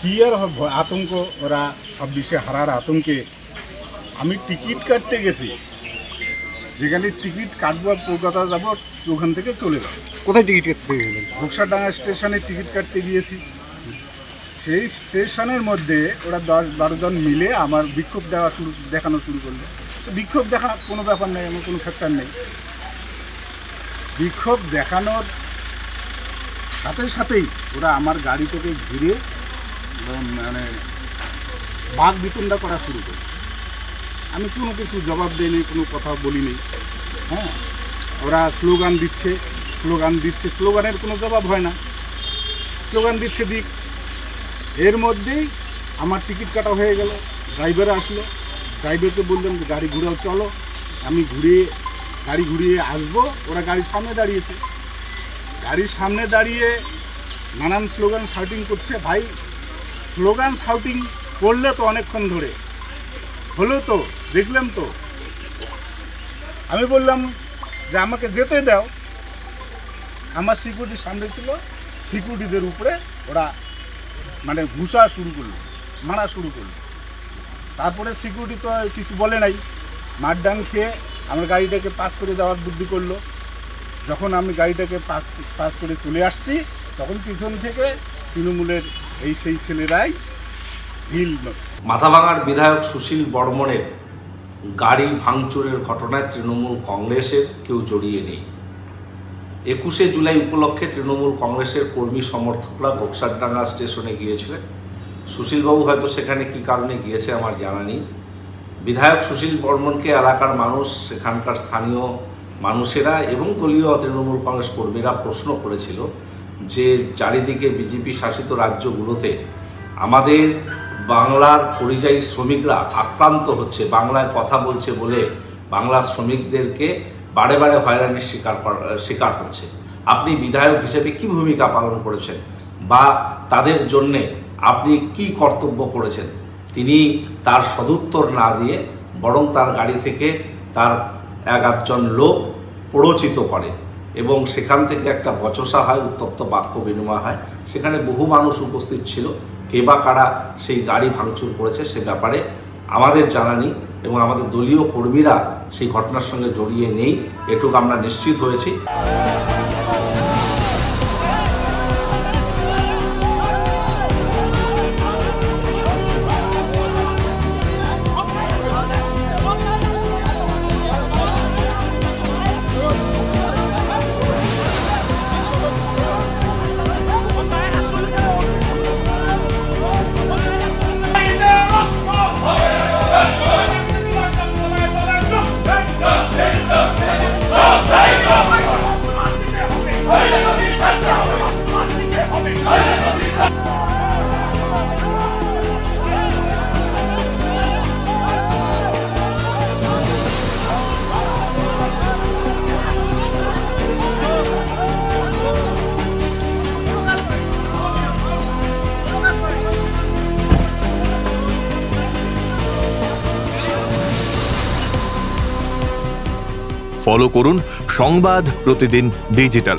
কি আর আতঙ্ক, ওরা 26-এ হারার আতঙ্কে আমি টিকিট কাটতে গেছি, যেখানে টিকিট কাটবো কলকাতা যাব, ওখান থেকে চলে যাব। কোথায় টিকিট কাটতে গেলেন? ঘোকসাডাঙ্গা স্টেশনে টিকিট কাটতে গিয়েছি। সেই স্টেশনের মধ্যে ওরা 10-12 জন মিলে আমার বিক্ষোভ দেখানো শুরু করলো। বিক্ষোভ দেখা কোনো ব্যাপার নেই, আমার কোনো ফ্যাক্টর নেই। বিক্ষোভ দেখানোর সাথে সাথেই ওরা আমার গাড়ি থেকে ঘিরে মানে বাঘ বিতণ্ডা করা শুরু করে। আমি কোনো কিছু জবাব দিইনি, কোনো কথা বলিনি। হ্যাঁ, ওরা স্লোগান দিচ্ছে, স্লোগানের কোনো জবাব হয় না। স্লোগান দিচ্ছে দিক। এর মধ্যেই আমার টিকিট কাটা হয়ে গেল। ড্রাইভার আসলো, ড্রাইভারকে বললাম যে গাড়ি ঘুরাও, চলো। আমি গাড়ি ঘুরিয়ে আসবো। ওরা গাড়ির সামনে দাঁড়িয়েছে। গাড়ির সামনে দাঁড়িয়ে নানান স্লোগান শাউটিং করছে। ভাই, স্লোগান শাউটিং করলে তো অনেকক্ষণ ধরে হলো, তো দেখলাম তো। আমি বললাম যে আমাকে যেতে দাও। আমার সিকিউরিটি সামনে ছিল, সিকিউরিটিদের উপরে ওরা মানে ঘুষা শুরু করলো, মারা শুরু করলো। তারপরে সিকিউরিটি তো কিছু বলে নাই, মারডাং খেয়ে আমার গাড়িটাকে পাস করে দেওয়ার বুদ্ধি করলো। যখন আমি গাড়িটাকে পাস করে চলে আসছি, তখন পিছন থেকে তৃণমূলের সেই ছেলেরাই মাথাভাঙার বিধায়ক সুশীল বর্মনের গাড়ি ভাঙচুরের ঘটনায় তৃণমূল কংগ্রেসের কেউ জড়িয়ে নেই। 21শে জুলাই উপলক্ষে তৃণমূল কংগ্রেসের কর্মী সমর্থকরা ঘোকসাডাঙ্গা স্টেশনে গিয়েছিলেন। সুশীলবাবু হয়তো সেখানে কী কারণে গিয়েছে আমার জানা নেই। বিধায়ক সুশীল বর্মনকে এলাকার মানুষ, সেখানকার স্থানীয় মানুষেরা এবং দলীয় তৃণমূল কংগ্রেস কর্মীরা প্রশ্ন করেছিল যে চারিদিকে বিজেপি শাসিত রাজ্যগুলোতে আমাদের বাংলার পরিযায়ী শ্রমিকরা আক্রান্ত হচ্ছে, বাংলায় কথা বলছে বলে বাংলার শ্রমিকদেরকে বারে বারে হয়রানির শিকার হচ্ছে। আপনি বিধায়ক হিসেবে কি ভূমিকা পালন করেছেন বা তাদের জন্যে আপনি কি কর্তব্য করেছেন? তিনি তার সদুত্তর না দিয়ে বরং তার গাড়ি থেকে তার একজন লোক প্ররোচিত করে এবং সেখান থেকে একটা বচসা হয়, উত্তপ্ত বাক্য বিনিময় হয়। সেখানে বহু মানুষ উপস্থিত ছিল। কে বা কারা সেই গাড়ি ভাঙচুর করেছে সে ব্যাপারে আমাদের জানা নেই এবং আমাদের দলীয় কর্মীরা সেই ঘটনার সঙ্গে জড়িয়ে নেই, এটুকু আমরা নিশ্চিত হয়েছি। ফলো করুন সংবাদ প্রতিদিন ডিজিটাল।